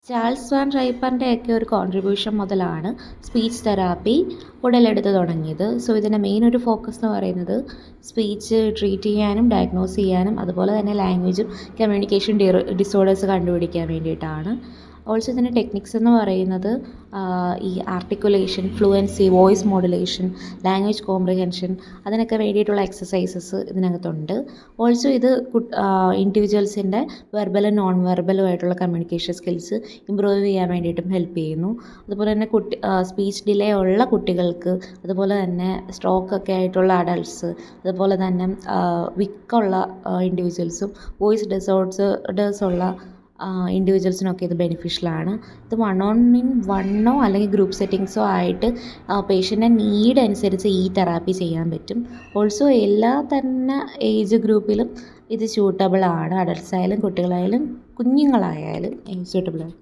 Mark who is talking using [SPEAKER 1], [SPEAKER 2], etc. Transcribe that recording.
[SPEAKER 1] Charles van റൈപ്പറിൻ്റെയൊക്കെ ഒരു contribution മുതലാണ് speech therapy ഉടലെടുത്ത് തുടങ്ങിയത്. സോ ഇതിൻ്റെ മെയിൻ ഒരു ഫോക്കസ് എന്ന് പറയുന്നത് സ്പീച്ച് ട്രീറ്റ് ചെയ്യാനും ഡയഗ്നോസ് ചെയ്യാനും അതുപോലെ തന്നെ ലാംഗ്വേജും കമ്മ്യൂണിക്കേഷൻ ഡിസോർഡേഴ്സ് കണ്ടുപിടിക്കാൻ വേണ്ടിയിട്ടാണ്. ഓൾസോ ഇതിൻ്റെ ടെക്നിക്സ് എന്ന് പറയുന്നത് ഈ articulation, fluency, voice modulation, language comprehension അതിനൊക്കെ വേണ്ടിയിട്ടുള്ള എക്സസൈസസ് ഇതിനകത്തുണ്ട്. ഓൾസോ ഇത് ഇൻഡിവിജ്വൽസിൻ്റെ വെർബലും നോൺ വെർബലും ആയിട്ടുള്ള കമ്മ്യൂണിക്കേഷൻ സ്കിൽസ് ഇമ്പ്രൂവ് ചെയ്യാൻ വേണ്ടിയിട്ടും ഹെൽപ്പ് ചെയ്യുന്നു. അതുപോലെ തന്നെ സ്പീച്ച് ഡിലേ ഉള്ള കുട്ടികൾക്ക്, അതുപോലെ തന്നെ സ്ട്രോക്കൊക്കെ ആയിട്ടുള്ള അഡൾട്ട്സ്, അതുപോലെ തന്നെ വിക്കുള്ള ഇൻഡിവിജ്വൽസും വോയിസ് ഡിസോർഡേഴ്സ് ഉള്ള ഇൻഡിവിജ്വൽസിനൊക്കെ ഇത് ബെനിഫിഷ്യലാണ്. ഇത് 1-on-1 അല്ലെങ്കിൽ ഗ്രൂപ്പ് സെറ്റിങ്സോ ആയിട്ട് പേഷ്യൻ്റെ നീഡ് അനുസരിച്ച് ഈ തെറാപ്പി ചെയ്യാൻ പറ്റും. ഓൾസോ എല്ലാ തന്നെ ഏജ് ഗ്രൂപ്പിലും ഇത് സ്യൂട്ടബിളാണ്. അഡൾട്ട്സ് ആയാലും കുട്ടികളായാലും കുഞ്ഞുങ്ങളായാലും സ്യൂട്ടബിളാണ്.